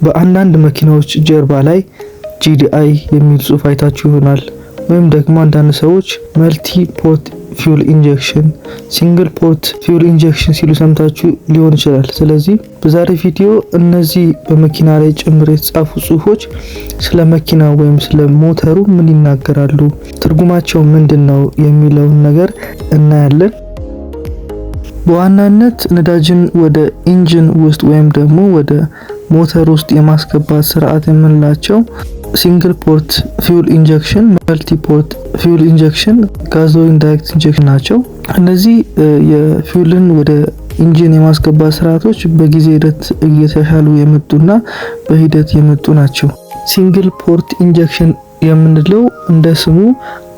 በአንዳንድ መኪናዎች ጀርባ ላይ GDI የሚል ጽሑፍ አይታችሁ ይሆናል። ወይም ደግሞ አንዳንድ ሰዎች መልቲ ፖርት ፊውል ኢንጀክሽን፣ ሲንግል ፖርት ፊውል ኢንጀክሽን ሲሉ ሰምታችሁ ሊሆን ይችላል። ስለዚህ በዛሬ ቪዲዮ እነዚህ በመኪና ላይ ጭምር የተጻፉ ጽሑፎች ስለ መኪና ወይም ስለ ሞተሩ ምን ይናገራሉ፣ ትርጉማቸው ምንድነው የሚለውን ነገር እናያለን። በዋናነት ነዳጅን ወደ ኢንጂን ውስጥ ወይም ደግሞ ወደ ሞተር ውስጥ የማስገባት ስርዓት የምንላቸው ሲንግል ፖርት ፊውል ኢንጀክሽን፣ መልቲ ፖርት ፊውል ኢንጀክሽን፣ ጋዞሊን ዳይሬክት ኢንጀክሽን ናቸው። እነዚህ የፊውልን ወደ ኢንጂን የማስገባት ስርዓቶች በጊዜ ሂደት እየተሻሉ የመጡና በሂደት የመጡ ናቸው። ሲንግል ፖርት ኢንጀክሽን የምንለው እንደ ስሙ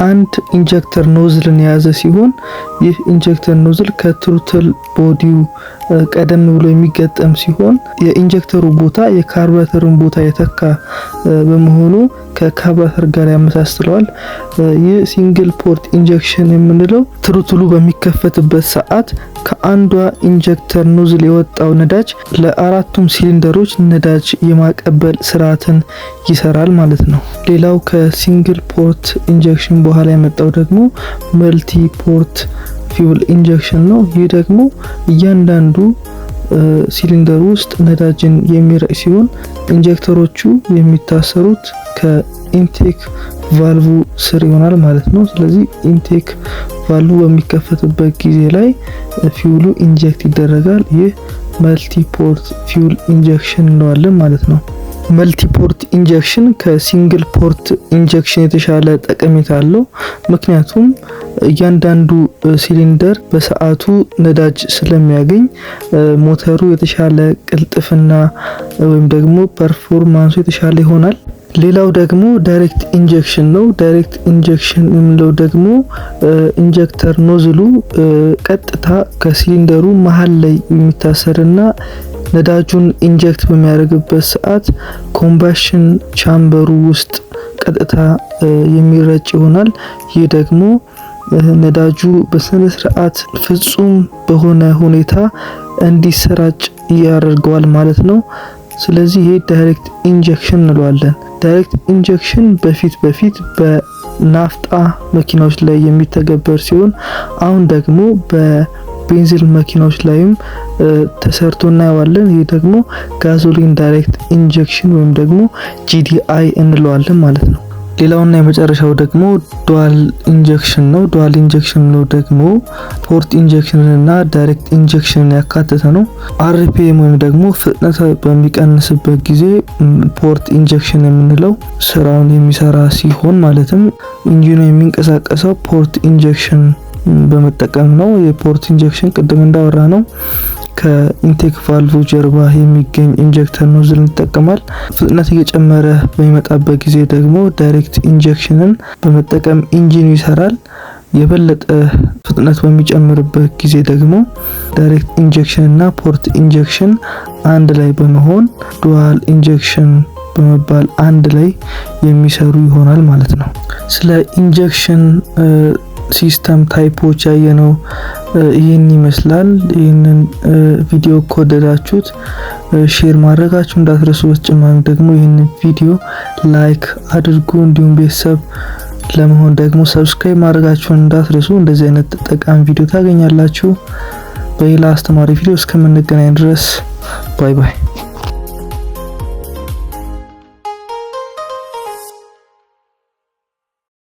አንድ ኢንጀክተር ኖዝልን የያዘ ሲሆን ይህ ኢንጀክተር ኖዝል ከትሩትል ቦዲው ቀደም ብሎ የሚገጠም ሲሆን የኢንጀክተሩ ቦታ የካርቡሬተሩን ቦታ የተካ በመሆኑ ከካርቡሬተር ጋር ያመሳስለዋል። ይህ ሲንግል ፖርት ኢንጀክሽን የምንለው ትሩትሉ በሚከፈትበት ሰዓት ከአንዷ ኢንጀክተር ኖዝል የወጣው ነዳጅ ለአራቱም ሲሊንደሮች ነዳጅ የማቀበል ስርዓትን ይሰራል ማለት ነው። ሌላው ከሲንግል ፖርት ኢንጀክሽን በኋላ የመጣው ደግሞ መልቲ ፖርት ፊውል ኢንጀክሽን ነው። ይህ ደግሞ እያንዳንዱ ሲሊንደር ውስጥ ነዳጅን የሚረጭ ሲሆን ኢንጀክተሮቹ የሚታሰሩት ከኢንቴክ ቫልቭ ስር ይሆናል ማለት ነው። ስለዚህ ኢንቴክ ቫልቭ በሚከፈትበት ጊዜ ላይ ፊውሉ ኢንጀክት ይደረጋል። ይህ መልቲ ፖርት ፊውል ኢንጀክሽን እንለዋለን ማለት ነው። መልቲ ፖርት ኢንጀክሽን ከሲንግል ፖርት ኢንጀክሽን የተሻለ ጠቀሜታ አለው። ምክንያቱም እያንዳንዱ ሲሊንደር በሰዓቱ ነዳጅ ስለሚያገኝ ሞተሩ የተሻለ ቅልጥፍና ወይም ደግሞ ፐርፎርማንሱ የተሻለ ይሆናል። ሌላው ደግሞ ዳይሬክት ኢንጀክሽን ነው። ዳይሬክት ኢንጀክሽን የምንለው ደግሞ ኢንጀክተር ኖዝሉ ቀጥታ ከሲሊንደሩ መሀል ላይ የሚታሰርና ነዳጁን ኢንጀክት በሚያደርግበት ሰዓት ኮምባሽን ቻምበሩ ውስጥ ቀጥታ የሚረጭ ይሆናል። ይህ ደግሞ ነዳጁ በስነ ስርዓት ፍጹም በሆነ ሁኔታ እንዲሰራጭ ያደርገዋል ማለት ነው። ስለዚህ ይሄ ዳይሬክት ኢንጀክሽን እንለዋለን። ዳይሬክት ኢንጀክሽን በፊት በናፍጣ መኪናዎች ላይ የሚተገበር ሲሆን አሁን ደግሞ በቤንዚል መኪናዎች ላይም ተሰርቶ እናየዋለን። ይህ ደግሞ ጋዞሊን ዳይሬክት ኢንጀክሽን ወይም ደግሞ GDI እንለዋለን ማለት ነው። ሌላውና የመጨረሻው ደግሞ ዱዋል ኢንጀክሽን ነው። ዱዋል ኢንጀክሽን ነው ደግሞ ፖርት ኢንጀክሽንን እና ዳይሬክት ኢንጀክሽንን ያካተተ ነው። RPM ወይም ደግሞ ፍጥነት በሚቀንስበት ጊዜ ፖርት ኢንጀክሽን የምንለው ስራውን የሚሰራ ሲሆን ማለትም ኢንጂኑ የሚንቀሳቀሰው ፖርት ኢንጀክሽን በመጠቀም ነው። የፖርት ኢንጀክሽን ቅድም እንዳወራ ነው ከኢንቴክ ቫልቭ ጀርባ የሚገኝ ኢንጀክተር ኖዝል ይጠቀማል። ፍጥነት እየጨመረ በሚመጣበት ጊዜ ደግሞ ዳይሬክት ኢንጀክሽንን በመጠቀም ኢንጂኑ ይሰራል። የበለጠ ፍጥነት በሚጨምርበት ጊዜ ደግሞ ዳይሬክት ኢንጀክሽን እና ፖርት ኢንጀክሽን አንድ ላይ በመሆን ዱዋል ኢንጀክሽን በመባል አንድ ላይ የሚሰሩ ይሆናል ማለት ነው። ስለ ኢንጀክሽን ሲስተም ታይፖች ያየነው ይህን ይመስላል። ይህንን ቪዲዮ ከወደዳችሁት ሼር ማድረጋችሁ እንዳትረሱ። በተጨማሪ ደግሞ ይህንን ቪዲዮ ላይክ አድርጉ። እንዲሁም ቤተሰብ ለመሆን ደግሞ ሰብስክራይብ ማድረጋችሁን እንዳትረሱ። እንደዚህ አይነት ጠቃሚ ቪዲዮ ታገኛላችሁ። በሌላ አስተማሪ ቪዲዮ እስከምንገናኝ ድረስ ባይ ባይ።